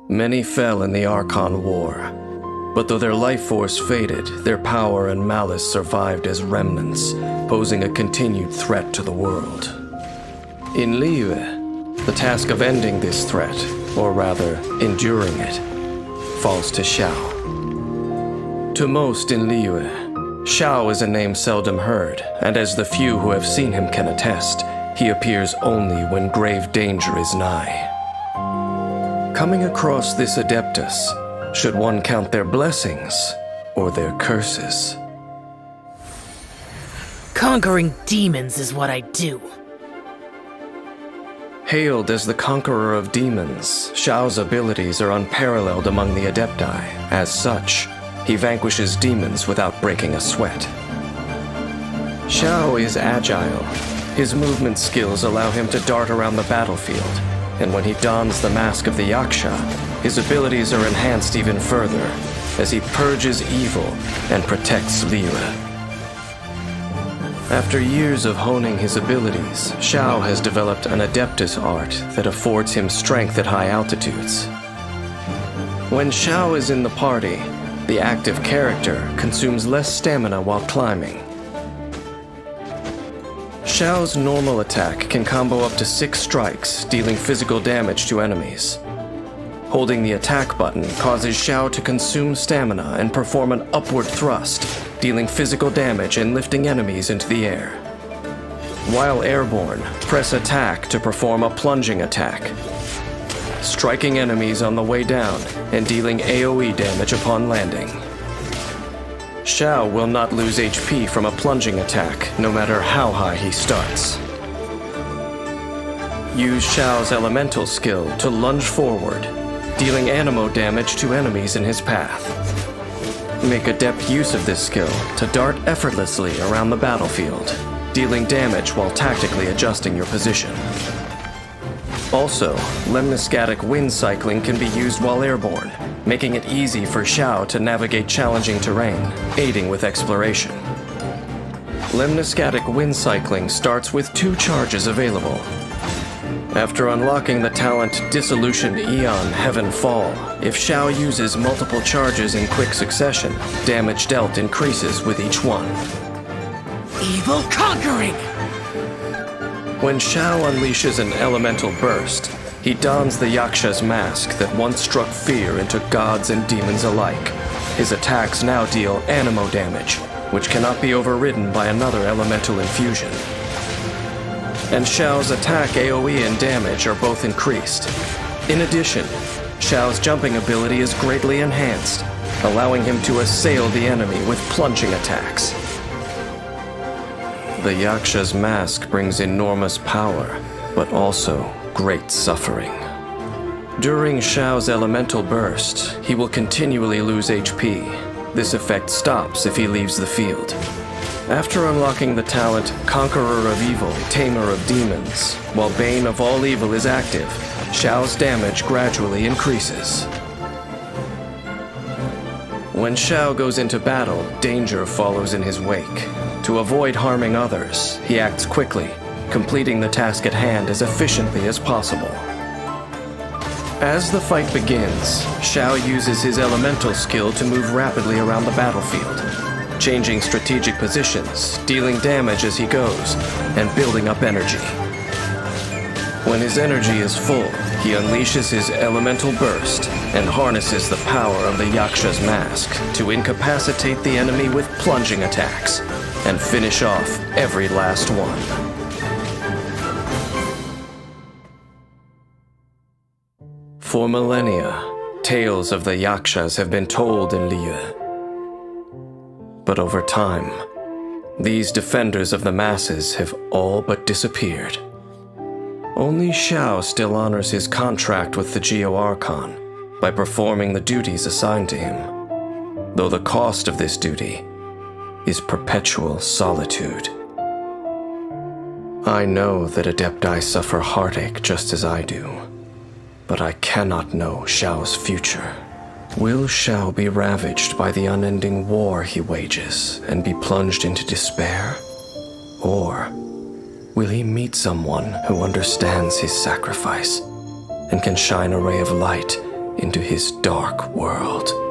Many fell in the Archon War, but though their life force faded, their power and malice survived as remnants, posing a continued threat to the world. In Liyue, the task of ending this threat, or rather, enduring it, falls to Xiao. To most in Liyue, Xiao is a name seldom heard, and as the few who have seen him can attest, he appears only when grave danger is nigh. Coming across this Adeptus, should one count their blessings or their curses? Conquering demons is what I do. Hailed as the conqueror of demons, Xiao's abilities are unparalleled among the Adepti. As such, he vanquishes demons without breaking a sweat. Xiao is agile. His movement skills allow him to dart around the battlefield, and when he dons the mask of the Yaksha, his abilities are enhanced even further, as he purges evil and protects Liyue. After years of honing his abilities, Xiao has developed an Adeptus art that affords him strength at high altitudes. When Xiao is in the party, the active character consumes less stamina while climbing. Xiao's normal attack can combo up to 6 strikes, dealing physical damage to enemies. Holding the attack button causes Xiao to consume stamina and perform an upward thrust, dealing physical damage and lifting enemies into the air. While airborne, press attack to perform a plunging attack, striking enemies on the way down and dealing AoE damage upon landing. Xiao will not lose HP from a plunging attack, no matter how high he starts. Use Xiao's elemental skill to lunge forward, dealing anemo damage to enemies in his path. Make adept use of this skill to dart effortlessly around the battlefield, dealing damage while tactically adjusting your position. Also, lemniscatic wind cycling can be used while airborne, making it easy for Xiao to navigate challenging terrain, aiding with exploration. Lemniscatic wind cycling starts with 2 charges available. After unlocking the talent Dissolution Aeon Heaven Fall, if Xiao uses multiple charges in quick succession, damage dealt increases with each one. Evil conquering! When Xiao unleashes an elemental burst, he dons the Yaksha's mask that once struck fear into gods and demons alike. His attacks now deal anemo damage, which cannot be overridden by another elemental infusion. And Xiao's attack AoE and damage are both increased. In addition, Xiao's jumping ability is greatly enhanced, allowing him to assail the enemy with plunging attacks. The Yaksha's mask brings enormous power, but also great suffering. During Xiao's elemental burst, he will continually lose HP. This effect stops if he leaves the field. After unlocking the talent Conqueror of Evil, Tamer of Demons, while Bane of All Evil is active, Xiao's damage gradually increases. When Xiao goes into battle, danger follows in his wake. To avoid harming others, he acts quickly, completing the task at hand as efficiently as possible. As the fight begins, Xiao uses his elemental skill to move rapidly around the battlefield, changing strategic positions, dealing damage as he goes, and building up energy. When his energy is full, he unleashes his elemental burst and harnesses the power of the Yaksha's mask to incapacitate the enemy with plunging attacks and finish off every last one. For millennia, tales of the Yakshas have been told in Liyue. But over time, these defenders of the masses have all but disappeared. Only Xiao still honors his contract with the Geo-Archon by performing the duties assigned to him, though the cost of this duty is perpetual solitude. I know that Adepti suffer heartache just as I do, but I cannot know Xiao's future. Will Xiao be ravaged by the unending war he wages and be plunged into despair? Or will he meet someone who understands his sacrifice and can shine a ray of light into his dark world.